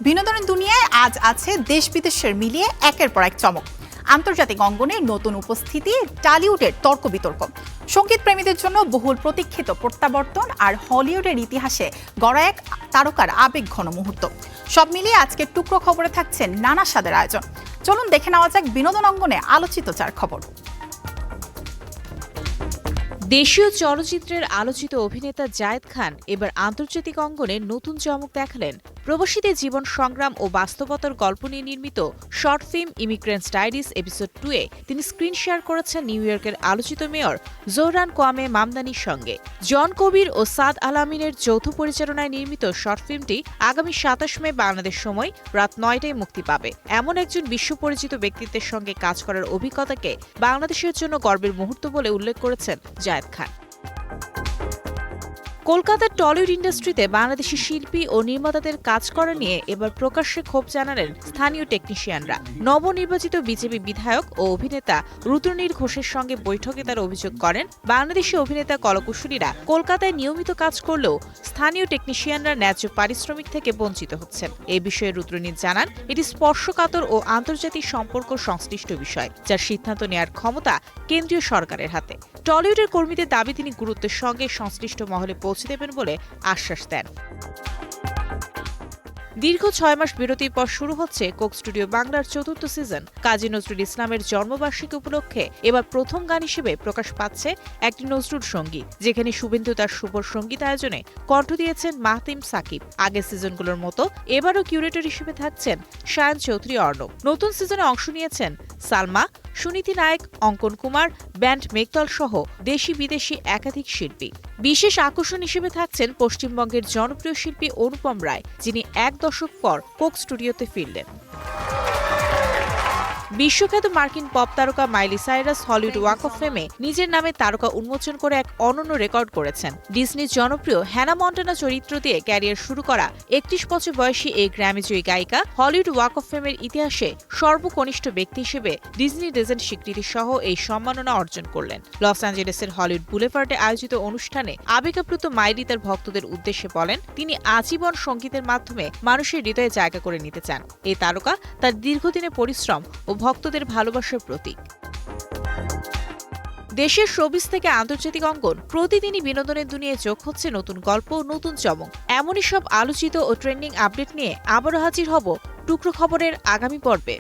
বিনোদনের দুনিয়ায় আজ আছে দেশ বিদেশের মিলিয়ে একের পর এক চমক। আন্তর্জাতিক অঙ্গনে নতুন উপস্থিতি, টলিউডের তর্ক বিতর্ক, সঙ্গীত প্রেমীদের জন্য বহুল প্রতীক্ষিত প্রত্যাবর্তন আর হলিউডের ইতিহাসে গড়া এক তারকার আবেগঘন মুহূর্ত। সব মিলিয়ে আজকের টুকরো খবরে থাকছেন নানা স্বাদের আয়োজন। চলুন দেখে নেওয়া যাক বিনোদন অঙ্গনে আলোচিত 4 খবর। দেশীয় চলচ্চিত্রের আলোচিত অভিনেতা জায়েদ খান এবার আন্তর্জাতিক অঙ্গনে নতুন চমক দেখালেন। প্রবাসীদের জীবন সংগ্রাম ও বাস্তবতার গল্প নিয়ে নির্মিত short film immigrants diaries episode 2-এ তিনি স্ক্রিন শেয়ার করেছেন নিউ ইয়র্কের আলোচিত মেয়র জোহরান কোয়ামে মামদানির সঙ্গে। জন কবির ও সাদ আল আমিনের যৌথ পরিচালনায় নির্মিত শর্ট ফিল্মটি আগামী 27 মে বাংলাদেশ সময় রাত 9টায় মুক্তি পাবে। এমন একজন বিশ্বপরিচিত ব্যক্তিত্বের সঙ্গে কাজ করার অভিজ্ঞতাকে বাংলাদেশের জন্য গর্বের মুহূর্ত বলে উল্লেখ করেছেন জায়েদ খান। কলকাতার টলিউড ইন্ডাস্ট্রিতে বাংলাদেশি শিল্পী ও নির্মাতাদের কাজ করা নিয়ে এবার প্রকাশ্যে ক্ষোভ জানালেন স্থানীয় টেকনিশিয়ানরা। নবনির্বাচিত বিজেপি বিধায়ক ও অভিনেতা রুদ্রনীল ঘোষের সঙ্গে বৈঠকে তারা অভিযোগ করেন, বাংলাদেশি অভিনেতা কলাকুশলীরা কলকাতায় নিয়মিত কাজ করলেও স্থানীয় টেকনিশিয়ানরা ন্যায্য পারিশ্রমিক থেকে বঞ্চিত হচ্ছেন। এ বিষয়ে রুদ্রনীল জানান, এটি স্পর্শকাতর ও আন্তর্জাতিক সম্পর্ক সংশ্লিষ্ট বিষয়, যার সিদ্ধান্ত নেওয়ার ক্ষমতা কেন্দ্রীয় সরকারের হাতে। টলিউডের কর্মীদের দাবি তিনি গুরুত্বের সঙ্গে সংশ্লিষ্ট মহলে পৌঁছে দেবেন বলে আশ্বাস দেন। দীর্ঘ 6 মাস বিরতির পর শুরু হচ্ছে কোক স্টুডিও বাংলার 4র্থ সিজন। কাজী নজরুল ইসলামের জন্মবার্ষিকী উপলক্ষে এবার প্রথম গান হিসেবে প্রকাশ পাচ্ছে একটি নজরুল সঙ্গীত, যেখানে শুভেন্দু তার শুভর সঙ্গীত আয়োজনে কণ্ঠ দিয়েছেন মাহতিম সাকিব। আগের সিজনগুলোর মতো এবারও কিউরেটর হিসেবে থাকছেন শায়ান চৌধুরী অর্ণব। নতুন সিজনে অংশ নিয়েছেন সালমা, সুনীতি নায়ক, অঙ্কন কুমার, ব্যান্ড মেঘদল সহ দেশি বিদেশি একাধিক শিল্পী। বিশেষ আকর্ষণ হিসেবে থাকছেন পশ্চিমবঙ্গের জনপ্রিয় শিল্পী অনুপম রায়, যিনি 1 দশক পর কোক স্টুডিওতে ফিরলেন। বিশ্বখ্যাত মার্কিন পপ তারকা Miley Cyrus Hollywood walk of ফেমে নিজের নামে তারকা উন্মোচন করে এক অনন্য রেকর্ড করেছেন। ডিজনির জনপ্রিয় হ্যানা মন্টানা চরিত্র দিয়ে ক্যারিয়ার শুরু করা 31 বছর বয়সী এই গ্র্যামিজয়ী গায়িকা হলিউড ওয়াক অফ ফেমের ইতিহাসে সর্বকনিষ্ঠ ব্যক্তি হিসেবে ডিজনি লেজেন্ড স্বীকৃতি সহ এই সম্মাননা অর্জন করলেন। লস অ্যাঞ্জেলেসের হলিউড বুলেভার্ডে আয়োজিত অনুষ্ঠানে আবেগাপ্লুত মাইলি তার ভক্তদের উদ্দেশ্যে বলেন, তিনি আজীবন সঙ্গীতের মাধ্যমে মানুষের হৃদয়ে জায়গা করে নিতে চান। এই তারকা তার দীর্ঘদিনের পরিশ্রম ও ভক্তদের ভালোবাসার প্রতীক। দেশের শোবিজ থেকে আন্তর্জাতিক অঙ্গন, প্রতিদিনই বিনোদনের দুনিয়ায় যোগ হচ্ছে নতুন গল্প, নতুন চমক। এমনই সব আলোচিত ও ট্রেন্ডিং আপডেট নিয়ে আবারও হাজির হব টুকরো খবরের আগামী পর্বে।